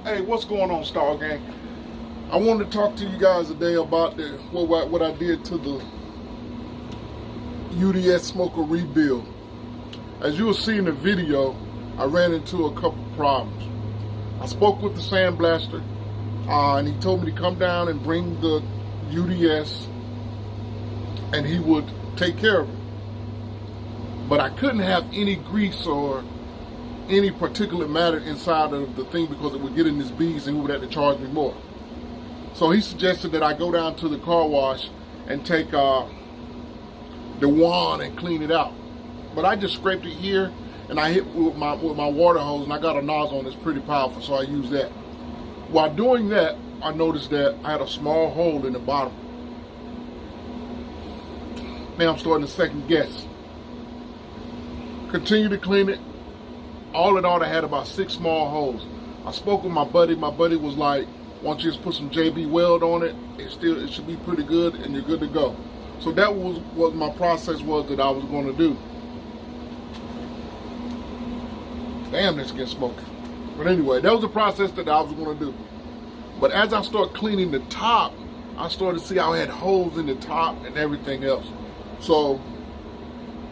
Hey, what's going on, Star Gang? I wanted to talk to you guys today about what I did to the UDS smoker rebuild. As you will see in the video, I ran into a couple problems. I spoke with the sandblaster, and he told me to come down and bring the UDS, and he would take care of it. But I couldn't have any grease or any particulate matter inside of the thing because it would get in his beads and he would have to charge me more. So he suggested that I go down to the car wash and take the wand and clean it out. But I just scraped it here and I hit with my water hose, and I got a nozzle that's pretty powerful, so I use that. While doing that, I noticed that I had a small hole in the bottom. Now I'm starting to second guess. Continue to clean it. All in all, I had about 6 small holes. I spoke with my buddy. My buddy was like, "Why don't you just put some JB weld on it? It should be pretty good, and you're good to go." So that was what my process was that I was going to do. Damn, this gets smoky. But anyway, that was the process that I was going to do. But as I started cleaning the top, I started to see I had holes in the top and everything else. So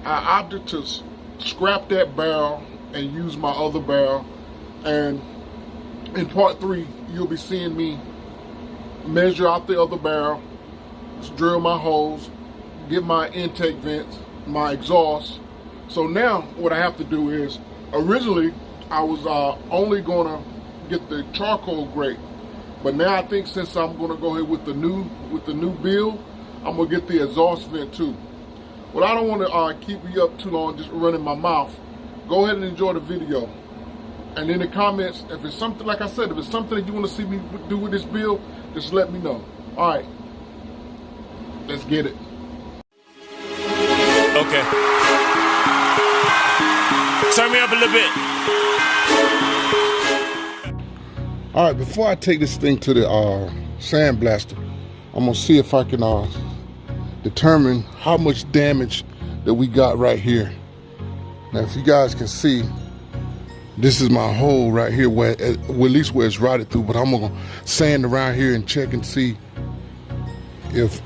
I opted to scrap that barrel and use my other barrel. And in part 3, you'll be seeing me measure out the other barrel, drill my holes, get my intake vents, my exhaust. So now what I have to do is, originally I was only gonna get the charcoal grate, but now I think since I'm gonna go ahead with the new build, I'm gonna get the exhaust vent too. Well, I don't want to keep you up too long just running my mouth. Go ahead and enjoy the video. And in the comments, if it's something, like I said, if it's something that you want to see me do with this build, just let me know. All right, let's get it. Okay. Turn me up a little bit. All right, before I take this thing to the sandblaster, I'm gonna see if I can determine how much damage that we got right here. Now, if you guys can see, this is my hole right here, where at least where it's rotted through, but I'm gonna sand around here and check and see if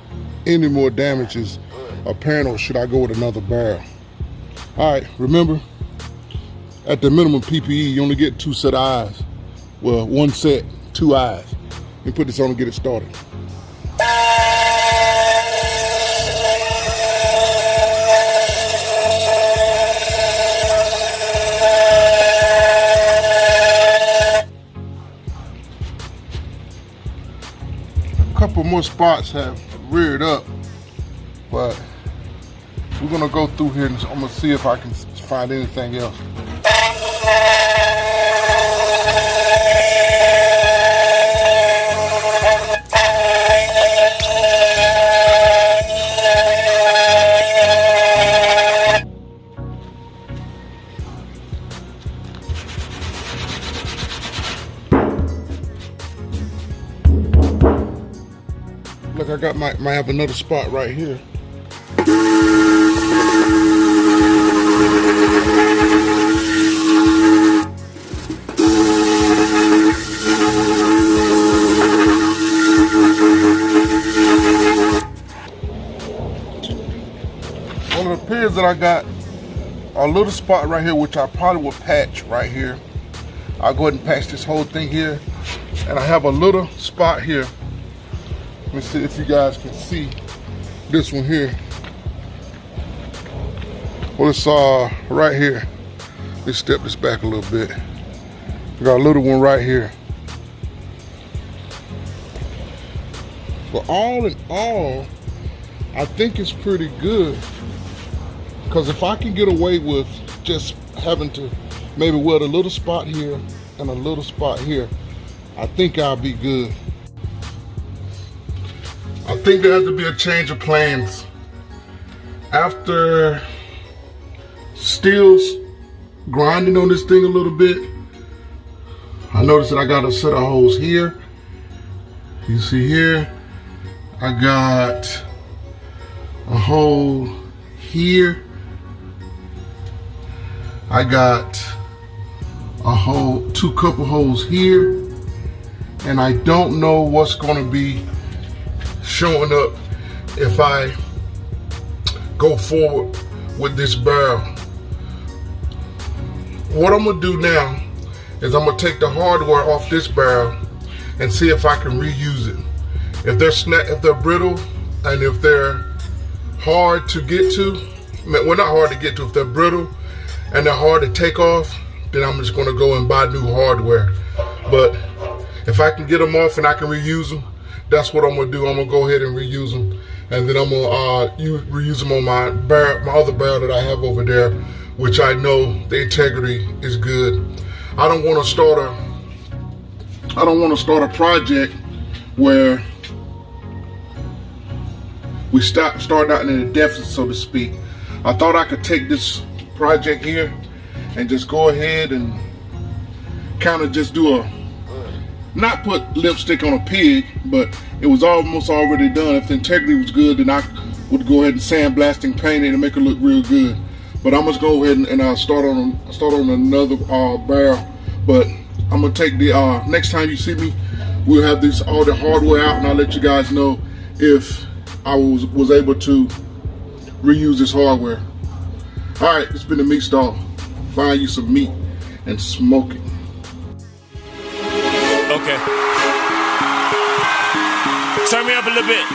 any more damage is apparent, or should I go with another barrel. All right, remember, at the minimum PPE, you only get 2 set of eyes. Well, 1 set, 2 eyes. Let me put this on and get it started. A couple more spots have reared up, but we're gonna go through here and I'm gonna see if I can find anything else. Look, I got might have another spot right here. Well, it appears that I got a little spot right here, which I probably will patch right here. I'll go ahead and patch this whole thing here. And I have a little spot here. Let me see if you guys can see this one here. Well, it's right here. Let's step this back a little bit. We got a little one right here. But all in all, I think it's pretty good. Because if I can get away with just having to maybe weld a little spot here and a little spot here, I think I'll be good. I think there has to be a change of plans. After Steel's grinding on this thing a little bit, I noticed that I got a set of holes here. You see here, I got a hole here. I got a hole, 2 couple holes here. and I don't know what's gonna be showing up if I go forward with this barrel. What I'm gonna do now is I'm gonna take the hardware off this barrel and see if I can reuse it. If they're brittle and if they're hard to get to, well, not hard to get to, if they're brittle and they're hard to take off, then I'm just gonna go and buy new hardware. But if I can get them off and I can reuse them, that's what I'm gonna do. I'm gonna go ahead and reuse them, and then I'm gonna reuse them on my other barrel that I have over there, which I know the integrity is good. I don't want to start a project where we start out in a deficit, so to speak. I thought I could take this project here and just go ahead and kind of just do not put lipstick on a pig, but it was almost already done. If the integrity was good, then I would go ahead and sandblast and paint it and make it look real good. But I'm just go ahead and start on another barrel. But I'm gonna take the next time you see me, we'll have all the hardware out, and I'll let you guys know if I was able to reuse this hardware. All right, it's been the Meat Stall. Find you some meat and smoke it. Okay. Turn me up a little bit.